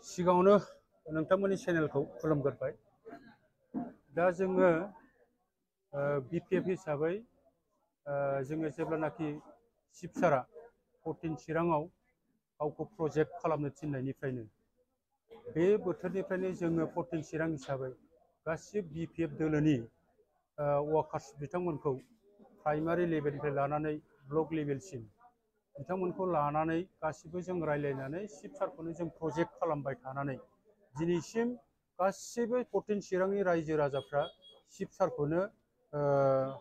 सिगाङावनो नोंथांमोननि चेनेलखौ खुलुमग्रोबाय। दा जोङो बिपिएफ हिसाबै जोङो जेब्लानाखि चिफ सारा 14 चिराङाव गावखौ प्रजेक्ट खालामनो थिननायनिफ्रायनो बे बोथोरनिफ्रायनो जोङो 14 चिरां हिसाबै गासिबो बिपिएफ दोलोनि वार्कार्स बिथांमोनखौ प्राइमारि लेभेलनिफ्राय लानानै ब्लक लेभेलसिम बिथांमोनखौ लानानै गासिबो जों रायलायनानै चिफ सारखौनो जों प्रजेक्ट खालामबाय थानानै दिनैसिम गासिबो 14 चिरांनि रायजो राजाफ्रा चिफ सारखौनो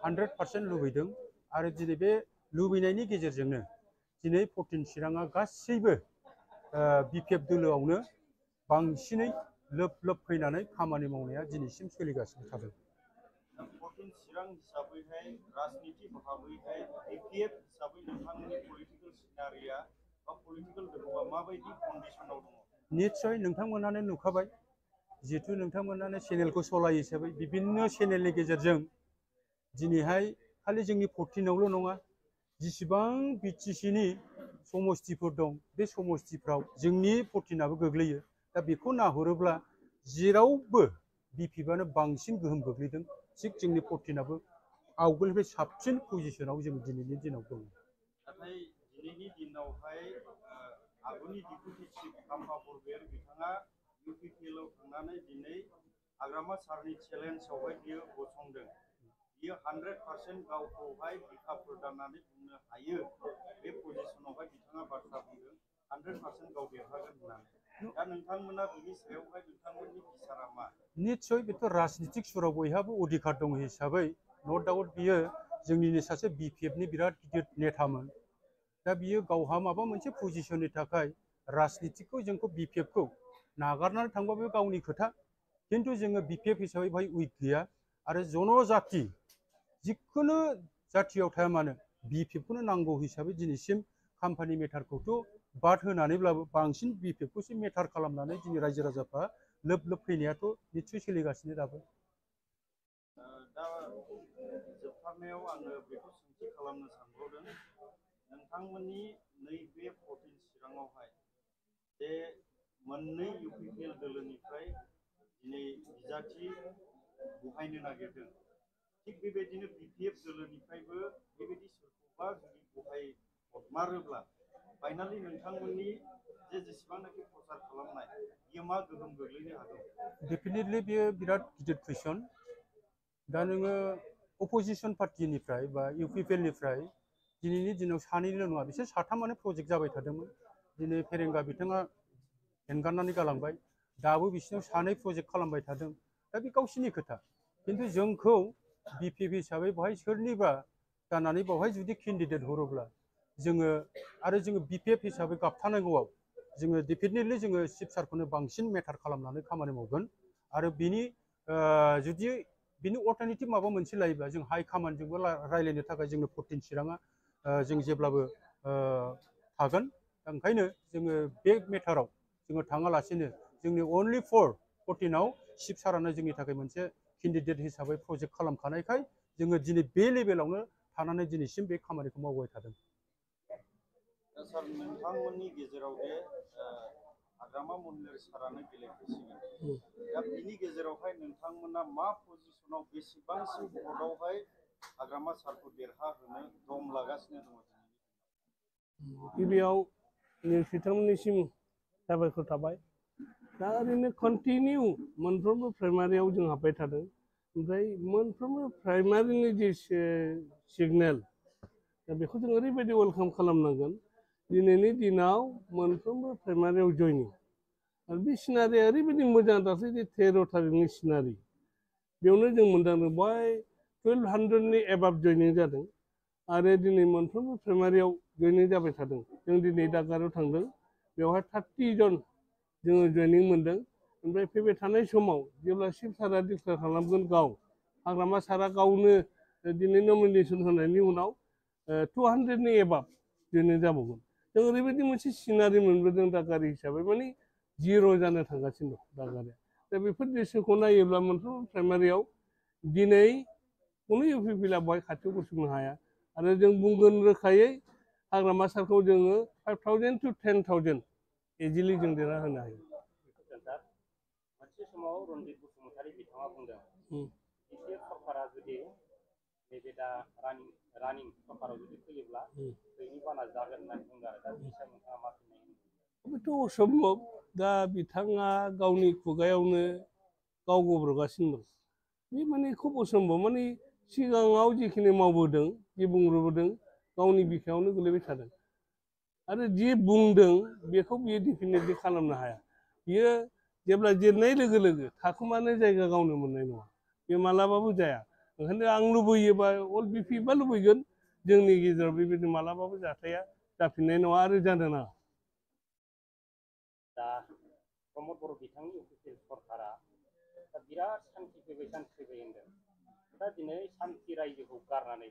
100% लुबैदों आरो दिनै बे लुबैनायनि गेजेरजोंनो दिनै 14 चिराङा गासैबो बिपिएफ दोलोआवनो बांसिनै लोब लोब फैनानै खामानि मावनाया दिनैसिम सोलिगासिनो थादों। 14 चिरां हिसाबैहाय राजनीति भाबैहाय बिपिएफ हिसाबै नोंथांमोननि पलिटिकल सिनारिया बा पलिटिकल दोहौआ माबायदि कन्डिशनाव दङ? निश्चय नोंथांमोनानो नुखाबाय, जिहेतु नोंथांमोनानो चेनेलखौ सलायो हिसाबै विभिन्न चेनेलनि गेजेरजों दिनैहाय खालि जोंनि 14आवल' नङा, जिसिबां बिटिसिनि समस्तिफोर दं बे समस्तिफ्राव जोंनि 14आबो गोग्लैयो। दा बेखौ नाहरोब्ला जेरावबो बिपिएफआनो बांसिन गोहोम गोग्लैदों, थिग जोंनि 14आबो आवगोलनिफ्राय साबसिन पजिशनाव जों दिनैनि दिनाव दं। नाथाय दिनैनि दिनावहाय आगुनि डिपुटि चिफ खाम्फा बरगयारि बिथाङा इउपिपिएलआव थांनानै दिनै हाग्रामा सारनि चेलेन्जआवहाय बियो गसंदों। बियो 100% गावखौहाय बिखा फोरदाननानै बुंनो हायो, बे पजिशनावहाय बिथाङा बाथ्रा बुंदों 100% गाव देरहागोन होननानै। दा नोंथांमोना बिनि सायावहाय नोंथांमोननि बिसारा मा? निश्चय बेथ' राजनीतिक सुराव बयहाबो अधिकार दं हिसाबै नो डाउट बियो जोंनिनो सासे बिपिएफनि बिराद गिदिर नेतामोन। दा बियो गावहा माबा मोनसे पजिशननि थाखाय राजनीतिखौ जोंखौ बिपिएफखौ नागारनानै थांबा बे गावनि खोथा, खिन्थु जोङो बिपिएफ हिसाबै बेवहाय उइक गैया आरो जनजाति जिखुनु जाथियाव थाया मानो बिपिएफखौनो नांगौ हिसाबै दिनैसिम खाम्फानि मेटारखौथ' बाद होनानैब्लाबो बांसिन बिपिएफखौसो मेटार खालामनानै दिनै रायजो राजाफ्रा लोब लोब फैनायाथ' निश्चय सोलिगासिनो दाबो। दा जोबथारनायाव आङो बेखौ सोंथि खालामनो सानबावदों, नोंथांमोननि नैबे 14 चिराङावहाय जे मोननै इउपिपिएल दोलोनिफ्राय दिनै बिजाथि बहायनो नागिरदों, थिग बेबायदिनो बिपिएफ दोलोनिफ्रायबो बेबायदि सोरखौबा जुदि बहाय हरमारोब्ला फाइनालि नोंथांमोननि जेसेबांनाखि प्रचार खालामनाय बियो मा गोहोम गोग्लैनो हागौ? डेफिनेटलि बेयो बिराद गिदिर कुइसन। दा नोङो अपोजिशन पार्टिनिफ्राय बा इउपिपिएलनिफ्राय दिनैनि दिनाव सानैल' नङा, बिसोर साथामानो प्रजेक्ट जाबाय थादोंमोन। दिनै फेरेंगा बिथाङा हेंगारनानै गालांबाय, दाबो बिसिनाव सानै प्रजेक्ट खालामबाय थादों। दा बे गावसिनि खोथा, खिन्थु जोंखौ बिपिएफ हिसाबै बेवहाय सोरनिबा जानानै बेवहाय जुदि केन्डिडेट हरोब्ला जोङो आरो जोङो बिपिएफ हिसाबै गाबथानांगौआव जोङो डेफिनेटलि जोङो चिफ सारखौनो बांसिन मेटार खालामनानै खामानि मावगोन आरो बिनि जुदि बिनि अल्टारनेटिभ माबा मोनसे लायोब्ला जों हाइ कामान्डजोंबो रायलायनो थाखाय जोंनो 14 चिराङा जों जेब्लाबो थागोन। ओंखायनो जोङो बे मेटाराव जोङो थाङालासिनो जोंनि अनलि 14आव चिफ सारानो जोंनि थाखाय मोनसे केन्डिडेट हिसाबै प्रजेक्ट खालामखानायखाय जोङो दिनै बे लेभेलावनो थानानै दिनैसिम बे खामानिखौ मावबाय थादों। सार, नोंथांमोननि गेजेराव बे हाग्रामा मन्दिर सारानो गेलेफैसिगोन, दा बिनि गेजेरावहाय नोंथांमोना मा पजिशनाव बेसेबांसिम भटआवहाय हाग्रामा सारखौ देरहाहोनो दम लागासिनो दङ? गिबियाव बिथांमोननिसिम साबायखर थाबाय। दा ओरैनो कन्टिनिउ मोनफ्रोमबो प्राइमारियाव जों हाबबाय थादों, ओमफ्राय मोनफ्रोमबो प्राइमारिनि जे सिगनेल दा बेखौ जों ओरैबायदि वेलकाम खालामनांगोन, दिनैनि दिनाव मोनफ्रोमबो प्राइमारियाव जयनिं आरो बे सिनारिया ओरैबायदि मोजां दासै जे 13 थारिखनि सिनारि बेयावनो जों मोनदांदों बेवहाय 1200नि एबाब जयनिं जादों आरो दिनै मोनफ्रोमबो प्राइमारियाव जयनिं जाबाय थादों। जों दिनै दागाराव थांदों, बेवहाय 30 जन जोङो जयनिं मोनदों। ओमफ्राय फैबाय थानाय समाव जेब्ला चिफ सारा डिक्लेयार खालामगोन गाव, हाग्रामा सारा गावनो दिनै नमिनेसन होनायनि उनाव 200नि एबाब जयनिं जाबावगोन। जों ओरैबायदि मोनसे सिनारि मोनबोदों दागारि हिसाबै, माने जिर' जानो थांगासिनो दं दागारिया। दा बेफोर दृश्यखौ नायोब्ला मोनफ्रोम प्राइमारियाव दिनै कुनु इउपिपिएलआ बेवहाय खाथियाव गसंनो हाया आरो जों बुंगोन रोखायै हाग्रामा सारखौ जोङो 5000 to 10,000 इजिलि जों देरहाहोनो हायो। समाव रनजित बसुमतारी बिथाङा बुंदों बिटिआर सरकारा जुदि नैबे दा रानिं सरकाराव जुदि फैयोब्ला दैनि बाना जागोन होननानै बुंदों आरो दा बिनि सायाव नोंथाङा मा फिननाय बेथ' असम्भब दा बिथाङा गावनि खुगायावनो गाव गब्रगासिनो दं बे माने खुब असम्भब माने सिगाङाव जिखिनि मावबोदों जि बुंबोदों गावनि बिखायावनो गोलैबाय थादों आरो जि बुंदों बेखौ बियो डेफिनेटलि खालामनो हाया बियो जेब्ला जेननाय लोगो लोगो थाखुमानो जायगा गावनो मोननाय नङा बे मालाबाबो जाया ओंखायनो आं लुबैयोबा अल बिपिएफआ लुबैगोन जोंनि गेजेराव बेबायदि मालाबाबो जाथाया जाफिननाय नङा आरो जानो नाङा दा प्रमद बर' बिथांनि इउपिपिएल सरकारा दा बिराद सान्थि फैबाय होनदों दा दिनै सान्थि रायजोखौ गारनानै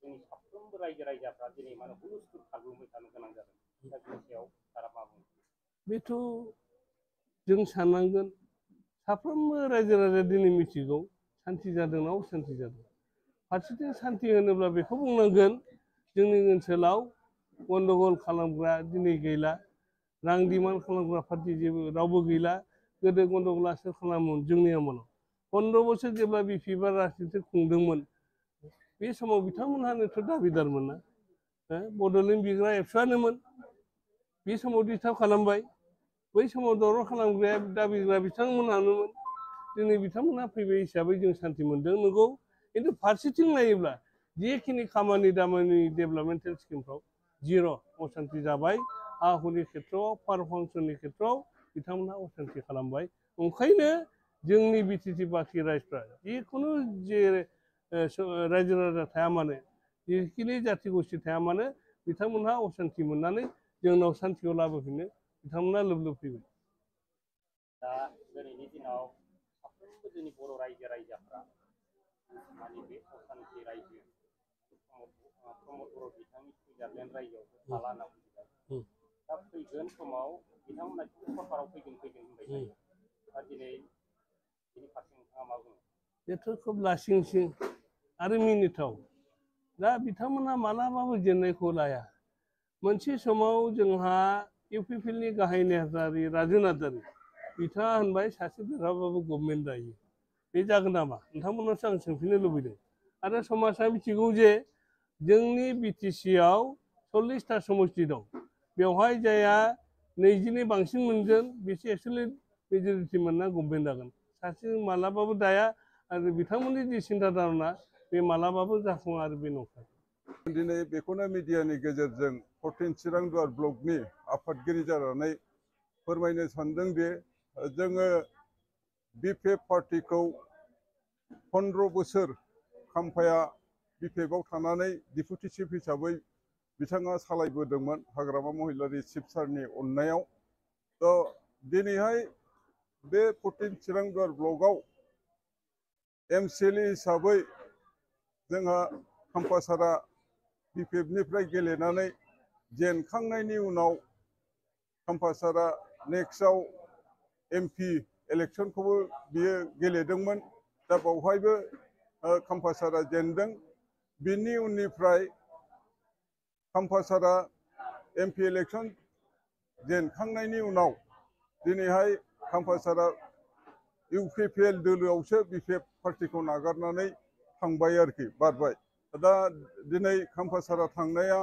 जोंनि साफ्रोमबो रायजो राजाफ्रा दिनै माने हुलुस्थुल खारबोबाय थानो गोनां जादों दा बिनि सायाव सारा मा बुङो बेथ' जों साननांगोन साफ्रोमबो रायजो राजा दिनै मिथिगौ सान्थि जादोंना असान्थि जादों फारसेथिं सान्थि होनोब्ला बेखौ बुंनांगोन जोंनि ओनसोलाव गन्दगल खालामग्रा दिनै गैला रां डिमान्ड खालामग्रा पार्टि जेबो रावबो गैला गोदो गन्दगला सोर खालामोमोन जोंनि आमोलाव 15 बोसोर जेब्ला बिपिएफआ राजनिति खुंदोंमोन बे समाव बिथांमोनहानोथ' दाबिदारमोन ना बड'लेण्ड बिग्रा एबसुआनोमोन बे समाव डिस्टार्ब खालामबाय बै समाव दावराव खालामग्राया दाबिग्रा बिथांमोनानोमोन दिनै बिथांमोनहा फैबाय हिसाबै जों सान्थि मोनदों नंगौ खिन्थु फारसेथिं नायोब्ला जिखिनि खामानि दामानि डेभेलपमेन्टेल स्किमफ्राव जिर' असान्थि जाबाय हा हुनि खेथ्रआव पावार फांसननि खेथ्रआव बिथांमोनहा असान्थि खालामबाय ओंखायनो जोंनि बिटिसि बाखि रायजोफ्रा जिखुनु जे रायजो राजा थाया मानो जिखिनि जाथि गस्थि थाया मानो बिथांमोनहा असान्थि मोननानै जोंनाव सान्थिखौ लाबोफिननो बिथांमोना लोब लोब फैबाय दा दिनैनि दिनाव साफ्रोमबो जोंनि बर' रायजोफ्रा माने बे असान्थि रायजो प्रमद बर' बिथांनि सुइजारलेण्ड रायजोआव थाला होनना बुंबाय दा फैगोन समाव बिथांमोना सरकाराव फैगोन होनबाय थायो दा दिनै बिनि फारसे नोंथाङा मा बुङो बेथ' खोब लासिंसिं आरो मिनिथाव दा बिथांमोना मालाबाबो जेननायखौ लाया मोनसे समाव जोंहा इउपिपिएलनि गाहाय नेहाथारि राजु नार्जारि बिथाङा होनबाय सासे देरहाबाबो गभर्नमेन्ट दायो बे जागोन नामा नोंथांमोनावसो आं सोंफिननो लुबैदों आरो समाजा मिथिगौ जे जोंनि बिटिसिआव 40टा समस्ति दं बेवहाय जायहा 20नि बांसिन मोनगोन बिसोर एक्सुवेलि मेजरिटि मोनना गभर्नमेन्ट जागोन सासे मालाबाबो दाया आरो बिथांमोननि जि सिन्था धारना बे मालाबाबो जाफुङा आरो बे नंखाय दिनै बेखौनो मिडियानि गेजेरजों 14 चिरां दुवार ब्लकनि आफादगिरि जानानै फोरमायनो सानदों दि जोङो बिपिएफ पार्टिखौ 15 बोसोर खाम्फाया बिपिएफआव थानानै डिपुटि चिफ हिसाबै बिथाङा सालायबोदोंमोन हाग्रामा महिलारि चिफ सारनि अननायाव थ' दिनैहाय बे 14 चिरां दुवार ब्लकआव एमसिएलए हिसाबै जोंहा खाम्फा सारा बिपिएफनिफ्राय गेलेनानै जेनखांनायनि उनाव खाम्फा सारा नेक्स्टआव एमपि इलेक्सनखौबो बियो गेलेदोंमोन दा बावहायबो खाम्फा सारा जेनदों बिनि उननिफ्राय खाम्फा सारा एमपि इलेक्सन जेनखांनायनि उनाव दिनैहाय खाम्फा सारा इउपिपिएल दोलोआवसो बिपिएफ पार्टिखौ नागारनानै थांबाय आरोखि बारबाय दा दिनै खाम्फा सारा थांनाया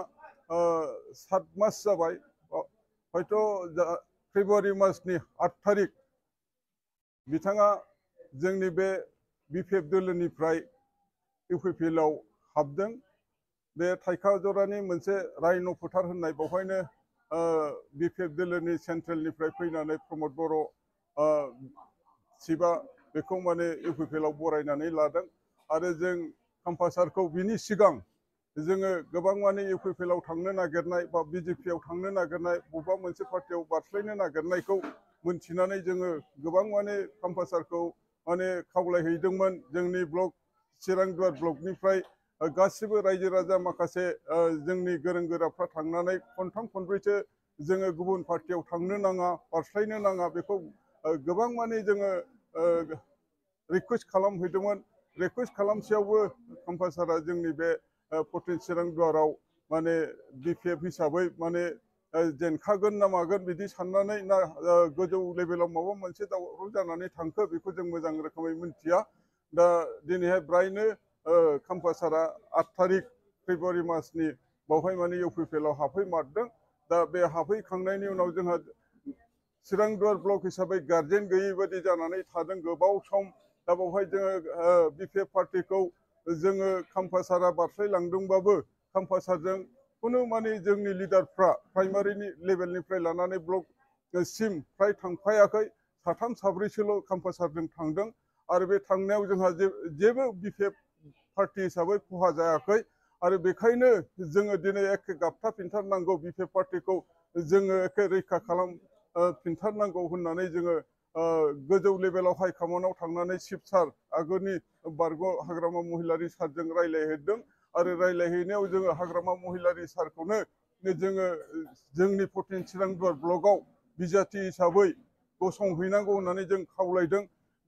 7 मास जाबाय हयथ' फेब्रुवारि मासनि 8 थारिख बिथाङा जोंनि बे बिपिएफ दोलोनिफ्राय इउपिपिएलआव हाबदों बे थाइखाजरानि मोनसे रायन' फोथार होननाय बेवहायनो बिपिएफ दोलोनि सेन्ट्रेलनिफ्राय फैनानै प्रमद बर' चिफआ बेखौ माने इउपिपिएलआव बरायनानै लादों आरो जों खाम्फा सारखौ बिनि सिगां जोङो गोबां माने इउपिपिएलआव थांनो नागिरनाय बा बिजेपिआव थांनो नागिरनाय बबेबा मोनसे पार्टियाव बारस्लायनो नागिरनायखौ मोनथिनानै जोङो गोबां माने खाम्फा सारखौ माने खावलायहैदोंमोन जोंनि ब्लक चिरां दुवार ब्लकनिफ्राय गासिबो रायजो राजा माखासे जोंनि गोरों गोराफ्रा थांनानै खनथाम खनब्रैसो जोङो गुबुन पार्टियाव थांनो नाङा बारस्लायनो नाङा बेखौ गोबां माने जोङो रिकुवेस्ट खालामहैदोंमोन रिकुवेस्ट खालामसेयावबो खाम्फा सारा जोंनि बे 14 चिरां दुवाराव माने बिपिएफ हिसाबै माने जेनखागोन ना मागोन बिदि साननानै ना गोजौ लेभेलाव माबा मोनसे दावराव जानानै थांखो बेखौ जों मोजां रोखोमै मिथिया। दा दिनैहाय ब्रायनो खाम्फासारा 8 थारिख फेब्रुवारि मासनि बावहाय माने इउपिपिएलआव हाबफैमारदों। दा बे हाबफैखांनायनि उनाव जोंहा चिरांदुवार ब्लक हिसाबै गार्जेन गैयै बायदि जानानै थादों गोबाव सम। दा बावहाय जोङो बिपिएफ पार्टिखौ जोङो खाम्फासारा बारस्लायलांदोंबाबो खाम्फासारजों खुनु माने जोंनि लिडारफ्रा प्राइमारिनि लेभेलनिफ्राय लानानै ब्लक सिम फ्राय थांफायाखै। 3 साब्रैसोल' खाम्फासारजों थांदों आरो बे थांनायाव जोंहा जेबो बिपिएफ पार्टि हिसाबै खहा जायाखै। आरो बेखायनो जोङो दिनै एखे गाबथाफिनथारनांगौ बिपिएफ पार्टिखौ जोङो एखे रैखा फिनथारनांगौ होननानै जोङो गोजौ लेभेलाव हाइकमान्डआव थांनानै चिफ सार आगोलनि बारग' हाग्रामा महिलारि सारजों रायलायहैदों। आरो रायलायहैनायाव जोङो हाग्रामा महिलारि सारखौनो जोङो जोंनि 14 चिरांदुवार ब्लकआव बिजाथि हिसाबै गसंहैनांगौ होननानै जों खावलायदों।